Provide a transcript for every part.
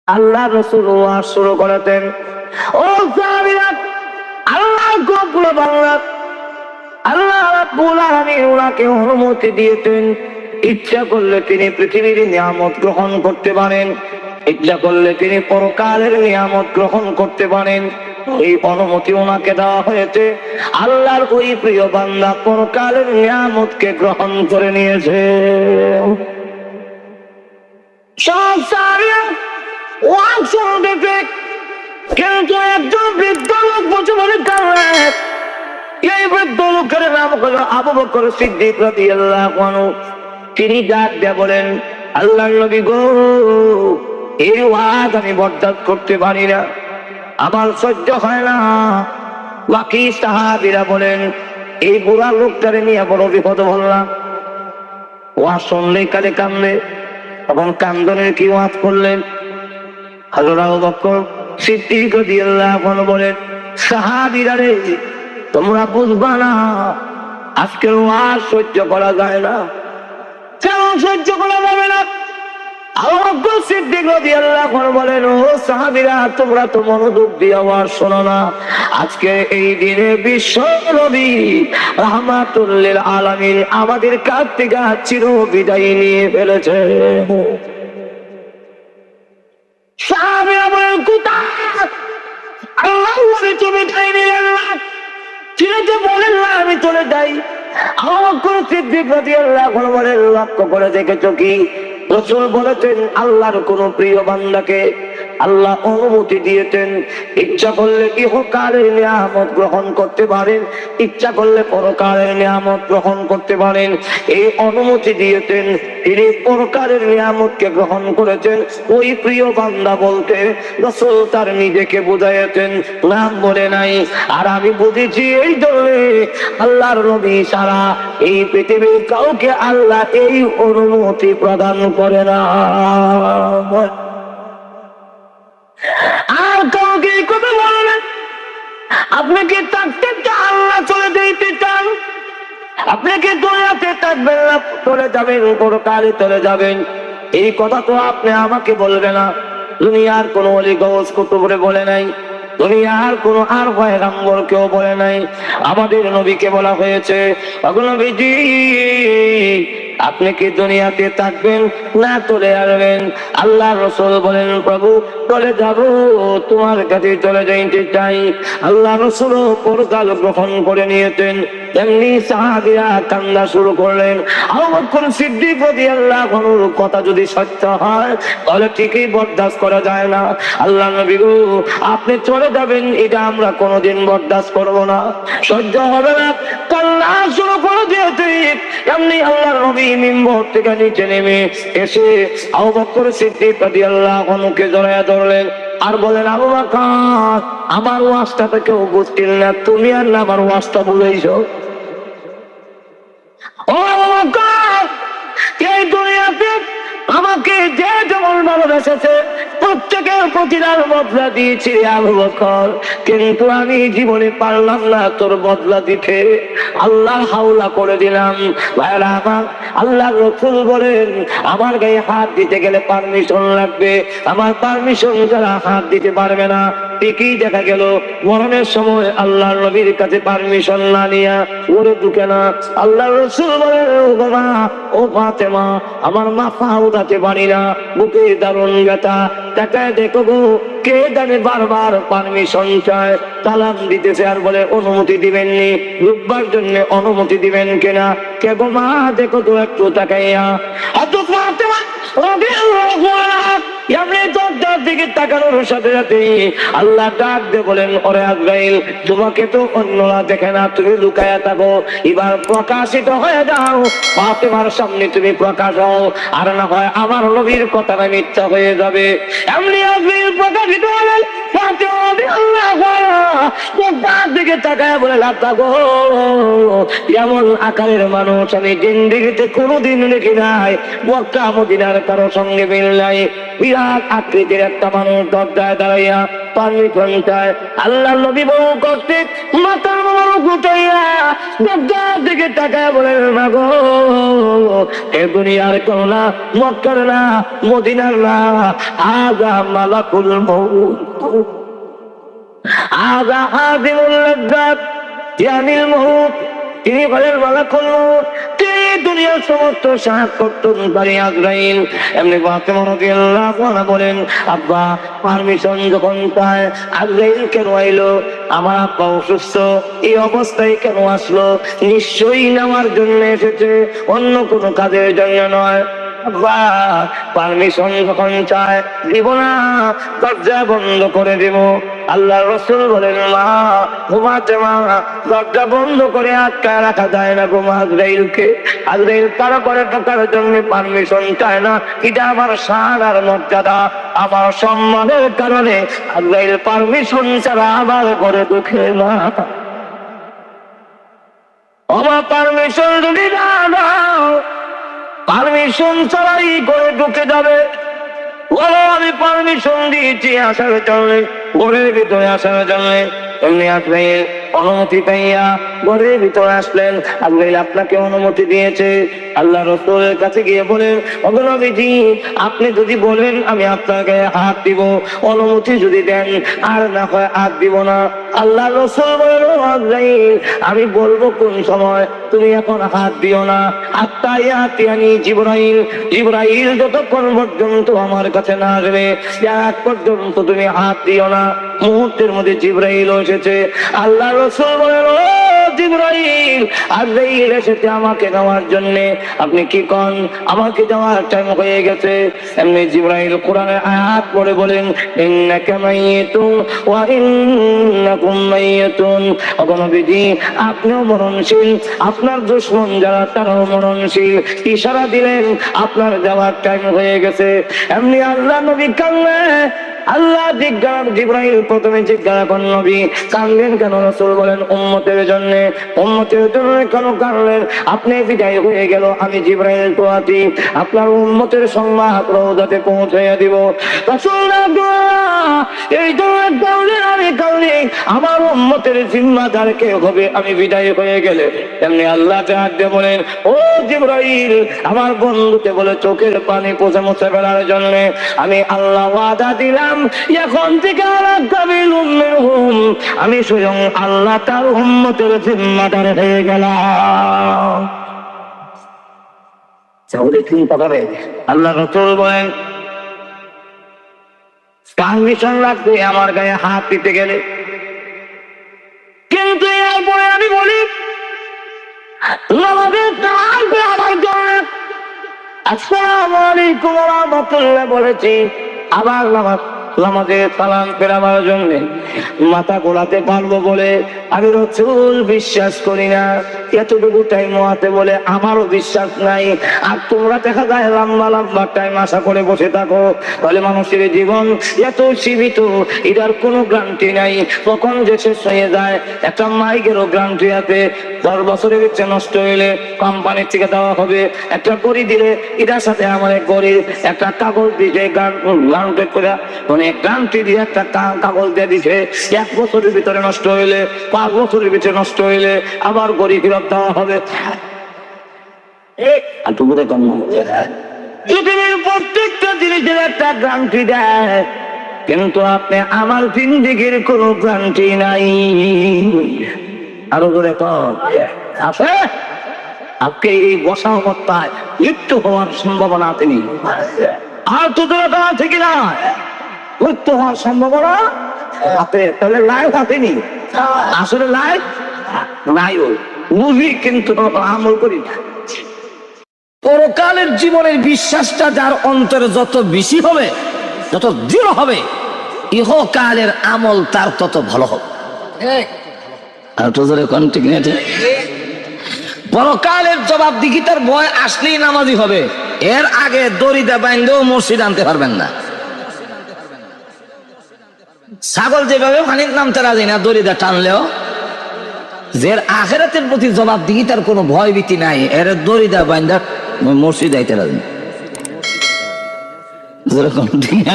আল্লাহ রাসূল ওয়াজ শুরু করেছেন। ও সাহাবীরা, আল্লাহর গফুর বাংলা, আল্লাহ রাব্বুল আলামিন ওনাকে অনুমতি দিয়েছেন, ইচ্ছা করলে তিনি পৃথিবীর নিয়ামত গ্রহণ করতে পারেন, ইচ্ছা করলে তিনি পরকালের নিয়ামত গ্রহণ করতে পারেন। এই অনুমতি ওনাকে দেওয়া হয়েছে। আল্লাহর ওই প্রিয় বান্দা পরকালের নিয়ামতকে গ্রহণ করে নিয়েছে। সব সাহাবীরা ওয়াজ শুনতেছে, কিন্তু একজন বৃদ্ধ লোক বসে বলে কাঁদলেন। এই বৃদ্ধ লোকের নাম হলো আবু বকর সিদ্দিক রাদিয়াল্লাহু আনহু। তিনি ডাক দিয়ে বলেন, আল্লাহর নবী গো, এই ওয়াজ আমি বরদাস্ত করতে পারি না, আমার সহ্য হয় না। বাকি সাহাবীরা বলেন, এই বুড়া লোকটারে নিয়ে বড় বিপদ বললাম। ওয়াজ শুনলেই কালে কান্দে, তখন কান্দনের কি ওয়াজ করলেন? হযরত আবু বকর সিদ্দিক রাদিয়াল্লাহু আনহু বলেন, সাহাবীরা রে, তোমরা বুঝবা না, আজকের ওয়াজ সহ্য করা যায় না। কেন সহ্য করা যাবে না? আবু বকর সিদ্দিক রাদিয়াল্লাহু আনহু বলেন, ও সাহাবীরা, তোমরা তো মনোযোগ দিয়ে ওয়াজ শোনো না। আজকে এই দিনে বিশ্ব নবী রাহমাতুল লিল আলামিন আমাদের কাছ থেকে চির বিদায় নিয়ে ফেলেছে। সাহাবীরা বলেন, কোথায় আল্লাহ তুমি তাই নিলেন না? তিনি তো বলেন না আমি চলে যাই। আবু বকর সিদ্দিক রাদিয়াল্লাহু আনহু বলেন, লক্ষ্য করে দেখেছো কি? রাসূল বলেছেন, আল্লাহর কোন প্রিয় বান্দাকে আল্লাহ অনুমতি দিয়েছেন, ইচ্ছা করলে ইহকালের নিয়ামত গ্রহণ করতে পারেন, ইচ্ছা করলে পরকালের নিয়ামত গ্রহণ করতে পারেন। এই অনুমতি দিয়েছেন, তিনি পরকালের নিয়ামতকে গ্রহণ করেছেন। ওই প্রিয় বান্দা বলতে রাসূল তার নিজেকে বুঝাইতেন, নাম বলে নাই। আর আমি বুঝেছি এই দলে আল্লাহর নবী সারা এই পৃথিবীর কাউকে আল্লাহ এই অনুমতি প্রদান করে না। আর কাউকে এই কথা বলে না। আপনি কি থাকতে চান না চলে যেতে চান? আপনি কি দুনিয়াতে থাকবেন না চলে যাবেন, পরকালে চলে যাবেন? এই কথা তো আপনি আমাকে বলবে না। দুনিয়ার কোন ওলি গৌস কুতুবরে বলে নাই, দুনিয়ার কোন আর পয়গম্বর কেউ বলে নাই। আমাদের নবীকে বলা হয়েছে, নবীজি আপনি কি দুনিয়াতে থাকবেন না চলে আসবেন? আল্লাহ রাসূল বলেন, প্রভু চলে যাব, তোমার কাছে চলে যাইতে চাই। আল্লাহ রাসূল পরকাল গ্রহণ করে নিয়েছেন। তেমনি সাহাবীরা কান্না শুরু করলেন। আবু বকর সিদ্দিক রাদিয়াল্লাহু আনহুর কথা যদি সত্য হয়, তাহলে ঠিকই বরদাস্ত করা যায় না। আল্লাহ নবী গো, আপনি চলে যাবেন, এটা আমরা কোনোদিন বরদাস্ত করব না, সহ্য হবে না। কান্না শুরু করে দিয়েছে। এমনি আল্লাহর নবী মিম্বর থেকে নিচে নেমে এসে আবু বকর সিদ্দিক রাদিয়াল্লাহু আনহুকে জড়ায়া ধরলেন আর বলেন, আবু বকর, আমার ওয়াজটা তো কেউ বুঝছিল না, তুমি আর না আমার ওয়াজটা বুঝাইছো। ও আবু বকর, এই দুনিয়াতে আমাকে যে যেমন ভালোবেসেছে প্রত্যেকের প্রতিদান বদলা দিয়েছি আবু বকর, কিন্তু আমি জীবনে পারলাম না তোর বদলা দিতে। আল্লাহ হাওলা করে দিলাম। ভাইরা আমার, আল্লাহ রাসূল বলেন, আমার গায়ে হাত দিতে গেলে পারমিশন লাগবে, আমার পারমিশন ছাড়া হাত দিতে পারবে না। ঠিকই দেখা গেল মরণের সময় আল্লাহর নবীর কাছে পারমিশন না নিয়া ওরে ঢুকে না। আল্লাহ রাসূল বলেন, ও বাবা, ও ফাতেমা, আমার মাথা উঠাতে পারি না, বুকে দারুণ ব্যথা, তাকায় দেখো গো, কে জানে বারবার পারমিশন চায়, তালাক দিতেছে আর বলে অনুমতি দিবেননি, রূপবার জন্য অনুমতি দিবেন কিনা। কে গো মা, দেখো তো একটু তাকাইয়া। হযরত ফাতেমা রাদিয়াল্লাহু আনহা এমনি দরজার দিকে তাকানোর সাথে সাথে আল্লাহ ডাক দিয়ে বলেন, ওরে আজরাইল, তোমাকে তো অন্যরা দেখে না, তুমি লুকায়া থাকো, এবার প্রকাশিত হয়ে যাও, ফাতেমার সামনে তুমি প্রকাশ হও, আর না হয় আমার নবীর কথাটা মিথ্যা হয়ে যাবে। এমনি আজরাইল প্রকাশিত হলেন। ফাতেমা রাদিয়াল্লাহু আনহা দিকে তাকায় বলে, লাতা গো, এমন আকারের মানুষ আমি জিন্দেগিতে কোনোদিন দেখি নাই, মক্কা মদিনার কারো সঙ্গে মিল নাই। বিরাট আকৃতির একটা মানুষ দরজায় দাঁড়াইয়া পারমিশন চায়। আল্লাহ নবী বউ কর্তৃক মাথার মোবারক উঠাইয়া দরজার দিকে তাকায় বলেন, মা গো, এ দুনিয়ার কোন না, মক্কার না, মদিনার না, আগা মালাকুল মউত, আগা হাদিমুল লাজ্জাত ইয়ানিল মউত, তিনি বলেন মালাকুল মউত, তিনি দুনিয়ার সমস্ত সাহায্য করতেন বাড়ি আজরাইল। এমনি ফাতেমা রাদিয়াল্লাহু আনহা বলেন, আব্বা পারমিশন যখন চায় আজরাইল কেন আইলো? আমার আব্বা অসুস্থ, এই অবস্থায় কেন আসলো? নিশ্চয়ই নেওয়ার জন্য এসেছে, অন্য কোনো কাজের জন্য নয়। আব্বা পারমিশন যখন চায় দিব না, দরজা বন্ধ করে দেব। আল্লাহ রাসূল বলেন, মা ঘুমাতে, মা দরজা বন্ধ করে আটকা রাখা যায় না গো আজরাইলকে। আজরাইল কারো করে টাকার জন্য পারমিশন চায় না, এটা আমার শান আর মর্যাদা, আমার সম্মানের কারণে আজরাইল পারমিশন ছাড়া আমার ঘরে ঢোকে না। আমার পারমিশন যদি না দাও, পারমিশন ছাড়াই ঘরে ঢুকে যাবে। বলো আমি পারমিশন দিয়েছি আসার জন্য, ঘরের ভিতরে আসার জন্য। এমনি আজরাইল অনুমতি পাইয়া ঘরের ভিতরে আসলেন। আজরাইল আপনাকে অনুমতি দিয়েছে। আল্লাহ রাসূলের কাছে গিয়ে বলেন, ওগো নবীজি, আপনি যদি বলেন আমি আপনাকে হাত দিব, অনুমতি যদি দেন, আর না হয় হাত দিব না। আল্লাহ রাসূল বলেন, আজরাইল আমি বলবো কোন সময়, তুমি এখন হাত দিও না। হাত্তা ইয়াতিয়ানি জিবরাইল, জিবরাইল যতক্ষণ পর্যন্ত আমার কাছে না আসবে এক পর্যন্ত তুমি হাত দিও না। মুহূর্তের মধ্যে জিবরাইল এসেছে। আল্লাহ রাসূল বলেন, ও জিবরাইল, আজরাইল এসেছে আমাকে নেওয়ার জন্য, আপনি কি কোন আমাকে যাওয়ার টাইম হয়ে গেছে। এমনি জিবরাইল কোরআনের আয়াত পড়ে বলেন, ইন্নাকা মাইয়িতুন ওয়া ইন্নাকুম মাইয়িতুন, ওগো নবীজি আপনিও মরণশীল, আপনার দুশমন যারা তারাও মরণশীল। ইশারা দিলেন আপনার যাওয়ার টাইম হয়ে গেছে। এমনি আল্লাহ নবী কান্না, আল্লাহ জিবরাইল প্রথমে জিজ্ঞাসা করেন, নবী কাঁদলেন কেন? রাসূল বলেন, উম্মতের জন্য। উম্মতের জন্য কেন কাঁদলেন? আপনি বিদায় হয়ে গেল, আমি জিবরাইল তো আছি, আপনার উম্মতের সংবাদ রওজাতে পৌঁছাইয়া দিব। রাসূল এই জন্য কাঁদলেন, আমি কাঁদলি, আমার উম্মতের জিম্মাদার কে হবে আমি বিদায় হয়ে গেলে? এমনি আল্লাহ তাআলা বলেন, ও জিবরাইল, আমার বন্ধুকে বলে চোখের পানি পোঁছে মুছে ফেলার জন্য আমি আল্লাহ ওয়াদা দিলাম, এখন থেকে আমি স্বয়ং আল্লাহ তার উম্মতের জিম্মাদার হয়ে গেলাম। আল্লাহ রাসূল বলেন, পারমিশন লাগবে আমার গায়ে হাত দিতে গেলে। কিন্তু এরপরে আমি বলি, আমার জন্য আসসালামু আলাইকুম ওয়া রাহমাতুল্লাহ বলেছি, আবার নামাজের সালাম ফেরাবার জন্য মাথা গোলাতে পারবো বলে আমি রাসূল বিশ্বাস করি না। এতটুকু টাইম হাতে বলে আমারও বিশ্বাস নাই। আর তোমরা দেখা যায় লম্বা লম্বা টাইম আশা করে বসে থাকো, তাহলে মানুষের জীবন এত সীমিত, এটার কোনো গ্যারান্টি নাই, কখন যে শেষ হয়ে যায়। একটা মাইকেরও গ্যারান্টি আছে, 10 বছরের ভিতরে নষ্ট হইলে কোম্পানির থেকে দেওয়া হবে। একটা গড়ি দিলে এটার সাথে আমার গড়ির একটা কাগজ দিয়ে গ্যারান্টি করে, মানে গ্যারান্টি দিয়ে একটা কাগজ দিয়ে দিছে, 1 বছরের ভিতরে নষ্ট হইলে, 5 বছরের ভিতরে নষ্ট হইলে আবার গড়ি ফেরত দেওয়া হবে। পৃথিবীর প্রত্যেকটা জিনিসের একটা গ্যারান্টি দেয়, কিন্তু আপনি আমার জিন্দেগির কোনো গ্যারান্টি নাই। আরো করে আছে, আপনি এই বসা অবস্থায় মৃত্যু হওয়ার সম্ভাবনা তিনি, আর তো আছে কিনা মৃত্যু হওয়ার সম্ভাবনা আছে, তাহলে লাইফ আপনি আসলে লাইফ নাই, মুভি কিন্তু আমল করি না। পরকালের জীবনের বিশ্বাসটা যার অন্তরে যত বেশি হবে, যত দৃঢ় হবে, ইহকালের আমল তার তত ভালো হবে। আর তো জোরে কন্টিনিউ, পরকালের জবাবদিহিতার ভয় আসলেই নামাজি হবে, এর আগে দড়িটা বাইন্ধেও মসজিদ আনতে পারবেন না। ছাগল যেভাবে পানির নামতে রাজি না দড়িটা টানলেও, যে আখিরাতের প্রতি জবাবদিহিতার কোনো ভয় ভীতি নাই, এর দড়িটা বাইন্ধা মসজিদ আইতে রাজি।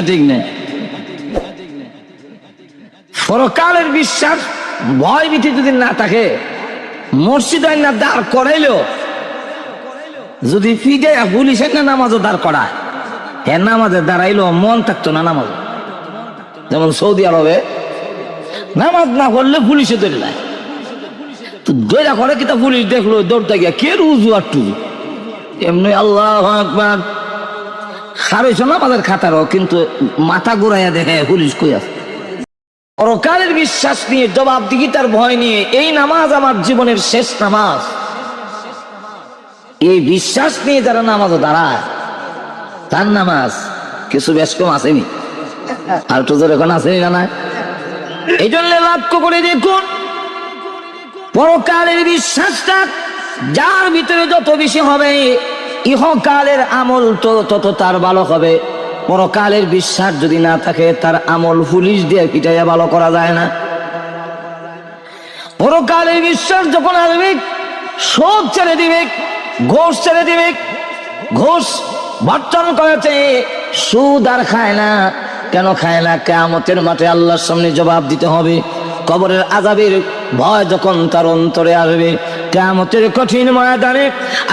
ঠিক না? পরকালের বিশ্বাস ভয় ভীতি যদি না থাকে, মসজিদ না দাঁড় করাইলেও যদি ফিজে পুলিশের না নামাজও দাঁড় করায়, হ্যাঁ নামাজে দাঁড়াইলো মন থাকতো না নামাজ। যেমন সৌদি আরবে নামাজ না করলে পুলিশে ধরে নেয়, তো দৈরা করে কিতা পুলিশ দেখলো দৌড়তে গিয়া কে রুজু আর টুজু এমনি আল্লাহু আকবার খারইছ নামাজের খাতারও, কিন্তু মাথা ঘুরাইয়া দেখে পুলিশ কই আছে। পরকালের বিশ্বাস নিয়ে, জবাবদিহিতার ভয় নিয়ে, এই নামাজ আমার জীবনের শেষ নামাজ, এই বিশ্বাস নিয়ে যারা নামাজও দাঁড়ায় তার নামাজ কিছু বেশ কম আসেনি, আর তো এখন আসেনি না। এই জন্য লক্ষ্য করে দেখুন, পরকালের বিশ্বাসটা যার ভিতরে যত বেশি হবে, ইহকালের আমল তো তত তার ভালো হবে। পরকালের বিশ্বাস যদি না থাকে, তার আমল পুলিশ দিয়ে পিটাইয়া ভালো করা যায় না। পরকালের বিশ্বাস যখন আসবে, সব ছেড়ে দিবে, ঘোষ ছেড়ে দিবে। ঘোষ বর্জন করেছে, সুদ আর খায় না। কেন খায় না? কিয়ামতের মাঠে আল্লাহর সামনে জবাব দিতে হবে। কবরের আযাবের ভয় যখন তার অন্তরে আসবে, কিয়ামতের কঠিন ময়দানে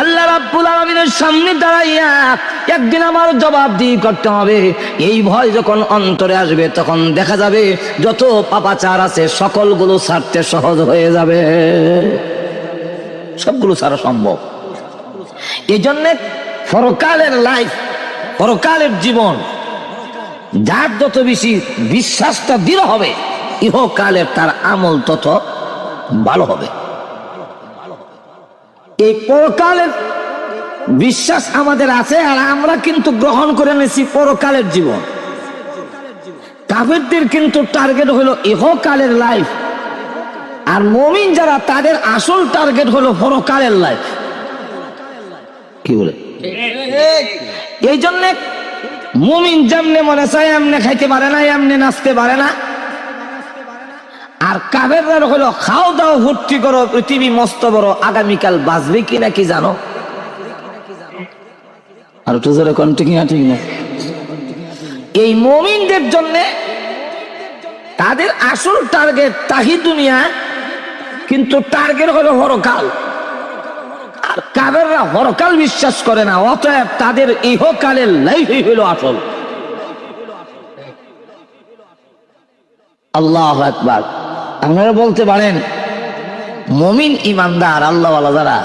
আল্লাহ রাব্বুল আলামিনের সামনে দাঁড়াইয়া একদিন আমার জবাবদিহি করতে হবে, এই ভয় যখন অন্তরে আসবে, তখন দেখা যাবে যত পাপাচার আছে সকলগুলো ছাড়তে সহজ হয়ে যাবে, সবগুলো ছাড়া সম্ভব। এই জন্যে পরকালের লাইফ, পরকালের জীবন যার যত বেশি বিশ্বাসটা দৃঢ় হবে, ইহকালের তার আমল তত ভালো হবে। এই পরকালের বিশ্বাস আমাদের আছে, আর আমরা কিন্তু গ্রহণ করে নিয়েছি পরকালের জীবন। কাফেরদের কিন্তু টার্গেট হলো ইহকালের লাইফ, আর মুমিন যারা, তাদের আসল টার্গেট হলো পরকালের লাইফ। কি বলে? এই জন্যে মুমিন যেমনে মনে চায় এমনে খাইতে পারে না, এমনে নাচতে পারে না। আর কাফেররা হলো খাও দাও ভর্তি করো, পৃথিবী মস্ত বড়, আগামীকাল বাঁচবে কিনা কি জানো? আর তো জোরে কোন ঠিক না? ঠিক না। এই মুমিনদের জন্য তাদের আসল টার্গেট তাহি দুনিয়া, কিন্তু টার্গেট হলো পরকাল। আর কাফেররা পরকাল বিশ্বাস করে না, অতএব তাদের ইহকালের লাইফই হলো আসল। আল্লাহু আকবার। আপনারা বলতে পারেন মুমিন ইমানদার আল্লাহওয়ালা যারা,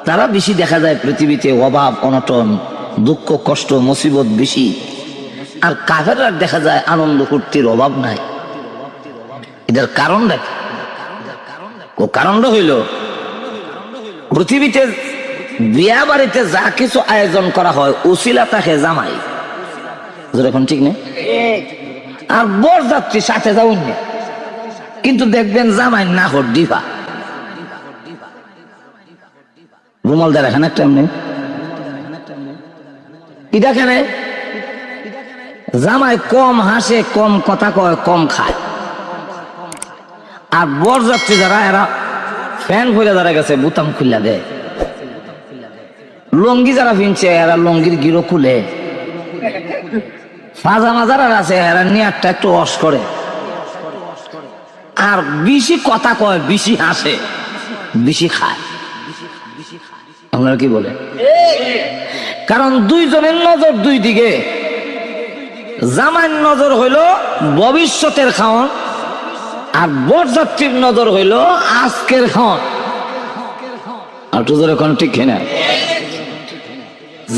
তারা বেশি দেখা যায় পৃথিবীতে অভাব অনটন, দুঃখ কষ্ট মুসিবত বেশি, আর কাফেররা দেখা যায় আনন্দ ফুর্তির অভাব নাই। এটার কারণটা কি? ও কারণটা হইল, পৃথিবীতে বিয়া বাড়িতে যা কিছু আয়োজন করা হয়, উসিলা থাকে জামাই, এখন ঠিক নেই? আর বরযাত্রী সাথে যাউন না, কিন্তু দেখবেন জামাই না হোক ডিফা রুমাল দেয় রাখেন একটা এমনি। এটা কেন? জামাই কম হাসে, কম কথা কয়, কম খায়। আর বরযাত্রী যারা, এরা ফ্যান খুলে যারা গেছে বুতাম খুলে দেয়। লঙ্গি যারা কিনছে, এরা লঙ্গির গিরো খুলে। পাজামা যারা আছে, এরা নিয়ারটা একটু ওয়াশ করে। আর বেশি কথা কয়, বেশি হাসে, বেশি খায়। আপনারা কি বলে? কারণ দুইজনের নজর দুই দিকে। জামাইয়ের নজর হইল ভবিষ্যতের খাওয়ান, আর বরযাত্রীর নজর হইল আজকের খাওয়ান। আর তো এখন ঠিক না?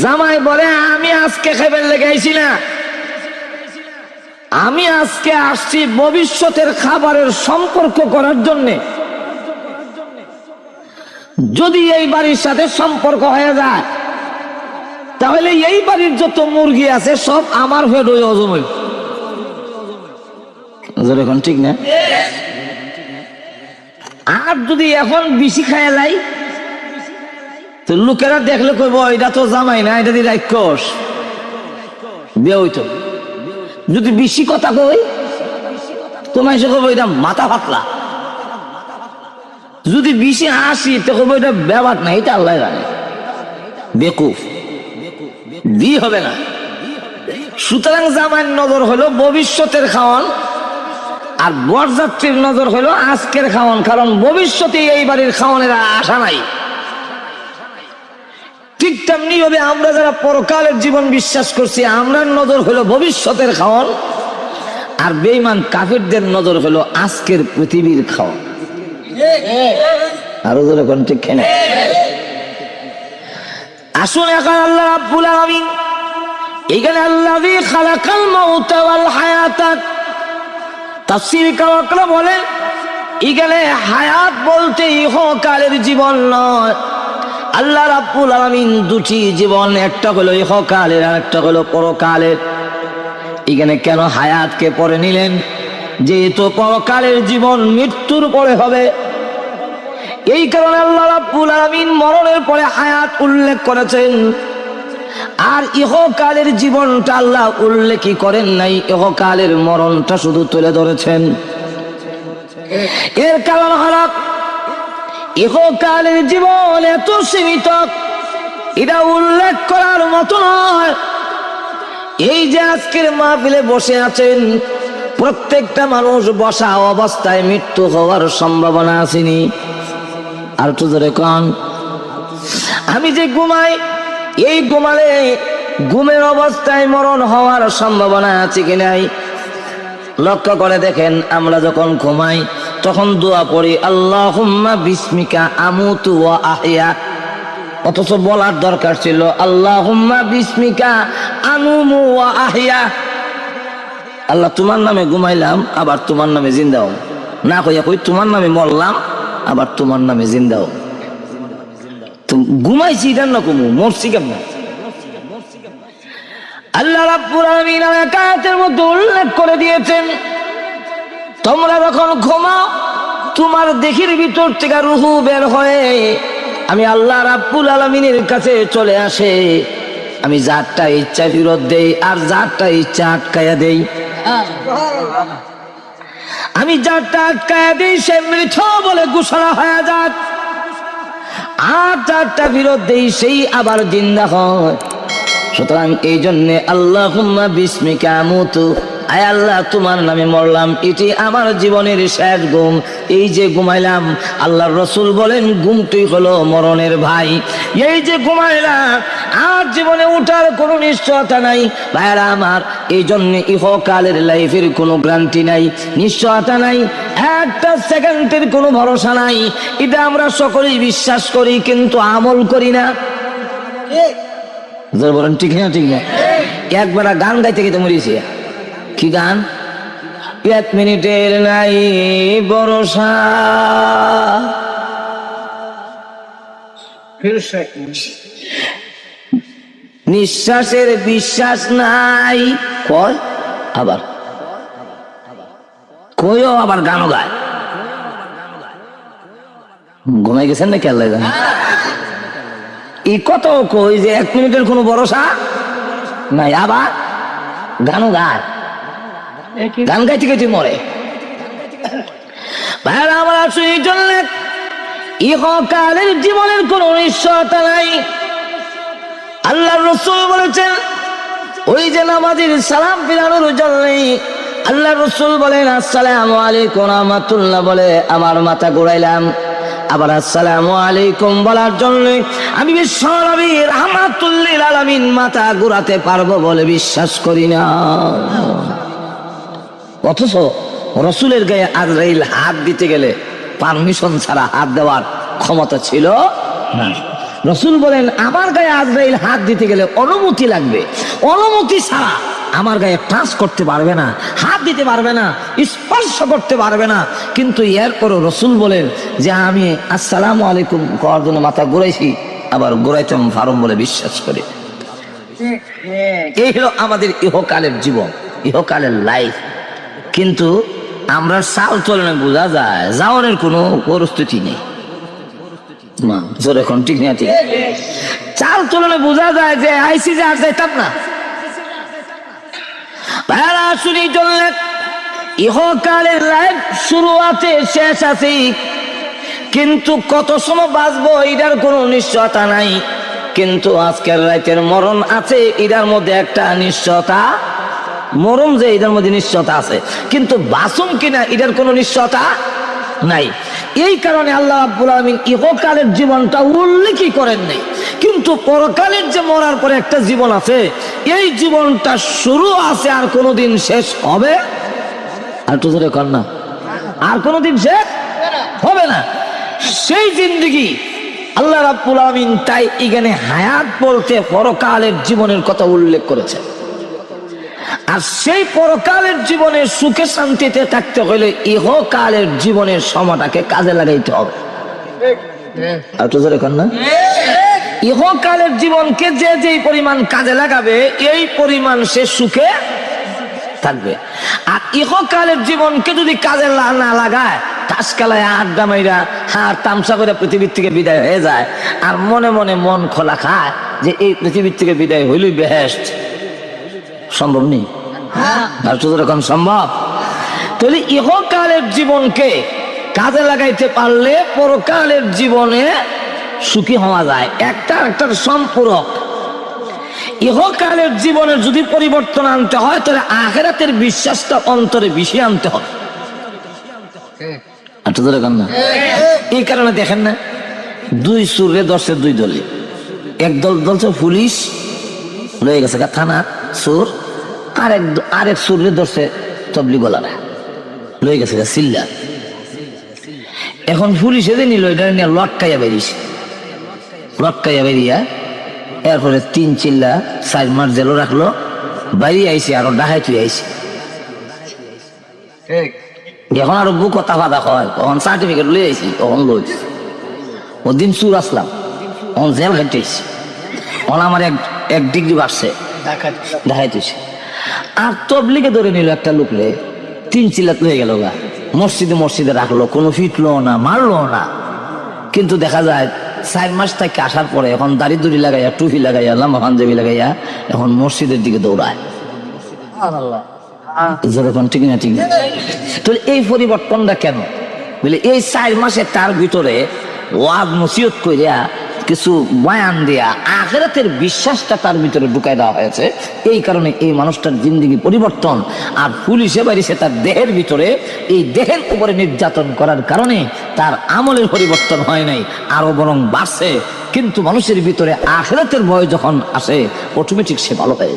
জামাই বলে আমি আজকে খাইবার লেগে আইছি না, আমি আজকে আসছি ভবিষ্যতের খাবারের সম্পর্ক করার জন্যে। যদি এই বাড়ির সাথে সম্পর্ক হয়ে যায়, তাহলে এই বাড়ির যত মুরগি আছে সব আমার ফেড হয়ে হজম হইব। এখন ঠিক না? আর যদি এখন বেশি খায় লাই, তো লোকেরা দেখলে কইব এটা তো জামাই না, এটা দিয়ে রাক্ষস, বিয়ে হইতো। যদি বেশি কথা কই, তোমার এসে কইব এটা মাথা ফাটলা। যদি বেশি হাসি, তো কইব এটা ব্যাপার না, এটা আল্লাহ জানে, বেকুফ, বিয়ে হবে না। সুতরাং জামাইয়ের নজর হলো ভবিষ্যতের খাওয়ান, আর বরযাত্রীর নজর হলো আজকের খাওয়ান, কারণ ভবিষ্যতে এই বাড়ির খাওয়ানের আশা নাই। ঠিক তেমনি ভাবে আমরা যারা পরকালের জীবন বিশ্বাস করছি, আমরা নজর হলো ভবিষ্যতের খাওয়ান, আর বেঈমান কাফিরদের নজর হলো আজকের পৃথিবীর খাওয়ান। আরো ধরে কোন ঠিক খেয়ে আসুন এখন আল্লাহ রাব্বুল আলামিন এখানে আল্লাযী খালাকাল মাউতা ওয়াল হায়াতা, তাফসীর কাওয়াকরা বলেন এখানে হায়াত বলতে ইহকালের জীবন নয়। আল্লাহ রাব্বুল আলামিন দুটি জীবন, একটা হলো ইহকালের আর একটা হলো পরকালের। এখানে কেন হায়াতকে পরে নিলেন? যেহেতু পরকালের জীবন মৃত্যুর পরে হবে, এই কারণে আল্লাহ রাব্বুল আলামিন মরণের পরে হায়াত উল্লেখ করেছেন। আর ইহকালের জীবনটা আল্লাহ উল্লেখই করেন নাই, ইহকালের মরণটা শুধু তুলে ধরেছেন। এর কারণ হলো ইহকালের জীবন এত সীমিত, এটা উল্লেখ করার মতো নয়। এই যে আজকের মাহফিলে বসে আছেন, প্রত্যেকটা মানুষ বসা অবস্থায় মৃত্যু হওয়ার সম্ভাবনা আসেনি। আর তো ধরে কন, আমি যে ঘুমাই, এই ঘুমালে ঘুমের অবস্থায় মরণ হওয়ার সম্ভাবনা আছে কি নাই? লক্ষ্য করে দেখেন, আমরা যখন ঘুমাই তখন দোয়া পড়ি আল্লাহুম্মা বিসমিকা আমুতু ওয়া আহইয়া, অথচ বলার দরকার ছিল আল্লাহুম্মা বিসমিকা আনুমু ওয়া আহইয়া। আল্লাহ তোমার নামে ঘুমাইলাম, আবার তোমার নামে জিন্দা হও, না কইয়া কই তোমার নামে মরলাম, আবার তোমার নামে জিন্দা হও। তো ঘুমাইছি এটা না কমু, মরছি কেমন? আল্লাহ রাব্বুল আলামিন আয়াতের মধ্যে উল্লেখ করে দিয়েছেন, তোমরা যখন ঘুমাও তোমার দেহের ভিতর থেকে রূহ বের হয়ে আমি আল্লাহ রাব্বুল আলামিনের কাছে চলে আসে। আমি যারটা ইচ্ছা ফিরত দেই আর যারটা ইচ্ছা আটকায়া দেই। আমি যারটা আটকায়া দেই সে মৃত বলে ঘোষণা হয়ে যায়, আর যারটা ফিরত দেই সেই আবার জিন্দা হয়। সুতরাং এই জন্যে আল্লাহুম্মা বিসমিকা আমুতু, আয় আল্লাহ তোমার নামে মরলাম, এটি আমার জীবনের শেষ ঘুম। এই যে ঘুমাইলাম, আল্লাহর রাসূল বলেন ঘুমটি হলো মরণের ভাই। এই যে ঘুমাইলাম, আর জীবনে উঠার কোনো নিশ্চয়তা নাই ভাইরা আমার। এই জন্য ইহকালের লাইফের কোনো গ্যারান্টি নাই, নিশ্চয়তা নাই, একটা সেকেন্ডের কোনো ভরসা নাই। এটা আমরা সকলেই বিশ্বাস করি, কিন্তু আমল করি না। বলেন ঠিক না? ঠিক না? একবার গান গাইতে গেতে মরিয়েছে। কি গান? 5 মিনিটের নাই ভরসা, নিঃশ্বাসের বিশ্বাস নাই, কয় আবার কইও আবার গানও গায়। ঘুমাই গেছেন না খেয়াল লাগে এই কত কই যে 1 মিনিটের কোনো ভরসা নাই, আবার গানও গায়, গান গাইতে গাইতে মরে। ভাইরা আমার আসলে এই জন্য ইহকালের জীবনের কোন নিশ্চয়তা নাই। আল্লাহর রাসূল বলেছেন, ওই যে নামাজের সালাম ফিরানোর জন্য আল্লাহর রাসূল বলেন আসসালামু আলাইকুম ওয়া রাহমাতুল্লাহ বলে আমার মাথা ঘুরাইলাম, আবার আসসালামু আলাইকুম বলার জন্য আমি বিশ্বনবী রাহমাতুল লিল আলামিন মাথা ঘুরাতে পারবো বলে বিশ্বাস করি না। অথচ রাসূলের গায়ে আজরাইল হাত দিতে গেলে পারমিশন ছাড়া হাত দেওয়ার ক্ষমতা ছিল না। রাসূল বলেন আমার গায়ে আজরাইল হাত দিতে গেলে অনুমতি লাগবে, অনুমতি ছাড়া আমার গায়ে টাচ করতে পারবে না, হাত দিতে পারবে না, স্পর্শ করতে পারবে না। কিন্তু এরপরও রাসূল বলেন যে আমি আসসালামু আলাইকুম করার জন্য মাথা ঘুরাইছি, আবার ঘুরাইতাম ফারম বলে বিশ্বাস করি। এই হলো আমাদের ইহকালের জীবন, ইহকালের লাইফ। কিন্তু আমরা চাল চলনে বোঝা যায় যাওয়ার কোনো পরিস্থিতি নেই। এখন ঠিক না? ঠিক, চাল চলনে বোঝা যায় যে আইসি যে আর যাইতাম না। ইহকালের লাইফ শুরু আছে, শেষ আছে, কিন্তু কত সময় বাঁচবো এটার কোনো নিশ্চয়তা নাই। কিন্তু আজকের রাতের মরণ আছে, এটার মধ্যে একটা নিশ্চয়তা মরম যে এটার মধ্যে নিশ্চয়তা আছে, কিন্তু বাসুম কিনা এটার কোনো নিশ্চয়তা নাই। এই কারণে আল্লাহ রাব্বুল আলামিন ইহকালের জীবনটা উল্লেখই করেন নাই, কিন্তু পরকালের যে মরার পরে একটা জীবন আছে, এই জীবনটা শুরু আছে আর কোনোদিন শেষ হবে। আর তো ধরে কর না, আর কোনোদিন শেষ হবে না। সেই জিন্দেগি আল্লাহ রাব্বুল আলামিন তাই এখানে হায়াত বলতে পরকালের জীবনের কথা উল্লেখ করেছে। আর সেই পরকালের জীবনের সুখে শান্তিতে থাকতে হলে ইহকালের জীবনের সময়টাকে কাজে লাগাইতে হবে। আর তো ধরে কর না, ইহকালের জীবনকে যে যেই পরিমাণ কাজে লাগাবে এই পরিমাণ সে সুখে থাকবে। আর ইহকালের জীবনকে যদি কাজে না লাগায়, তাস খেলায় আড্ডা মাইরা আর তামসা করে পৃথিবীর থেকে বিদায় হয়ে যায়, আর মনে মনে মন খোলা খায় যে এই পৃথিবীর থেকে বিদায় হইলই বেহেশত, সম্ভব নেই। আর তো এরকম সম্ভব? তাহলে ইহকালের জীবনকে কাজে লাগাইতে পারলে পরকালের জীবনে সুখী হওয়া যায়। একটার সম্পূরক। ইহকালের জীবনে যদি পরিবর্তন আনতে হয়, তাহলে আখিরাতের বিশ্বাসটা অন্তরে বেশি আনতে হবে। এই কারণে দেখেন না, দুই সুরে ধরছে দুই দলে, এক দল ধরছে পুলিশ রয়ে গেছে থানা সুর, আরেক সুরে ধরছে তবলিগলারা লয়ে গেছে সিল্লা। এখন পুলিশে যে নিল এটা নিয়ে লটকাইয়া বেরিয়া এরপরে 3 চিল্লা 4 মাস জেলও রাখলো, বাইরে আইসে আরো ডাহাই তুই আইসে। এখন আরো বুক কথা বাধা হয়, তখন সার্টিফিকেট লই আইসি, তখন লই ওদিন চুর আসলাম, তখন জেল ঘাটতেছি, তখন আমার এক ডিগ্রি বাড়ছে ডাহাই তুইছে। আর তবলিগে ধরে নিল একটা লোকলে, 3 চিল্লাত লয়ে গেল গা, মসজিদে রাখলো, কোনো ফিটলো না, মারলো না। কিন্তু দেখা যায় 4 মাস থেকে আসার পরে এখন দাড়ি দুড়ি লাগাইয়া, টুপি লাগাইয়া, লম্বা পাঞ্জাবি লাগাইয়া এখন মসজিদের দিকে দৌড়ায়। ঠিক না? ঠিক না? তো এই পরিবর্তনটা কেন? বলে এই 4 মাসে তার ভিতরে ওয়াজ নসিহত কইরা কিছু বয়ান দিয়া আখিরাতের বিশ্বাসটা তার ভিতরে ঢুকাই দেওয়া হয়েছে। এই কারণে এই মানুষটার জিন্দেগি পরিবর্তন। আর পুলিশে বাড়িছে তার দেহের ভিতরে, এই দেহের উপরে নির্যাতন করার কারণে তার আমলের পরিবর্তন হয় নাই, আরো বরং বাড়ছে। কিন্তু মানুষের ভিতরে আখিরাতের ভয় যখন আসে, অটোমেটিক সে ভালো হয়।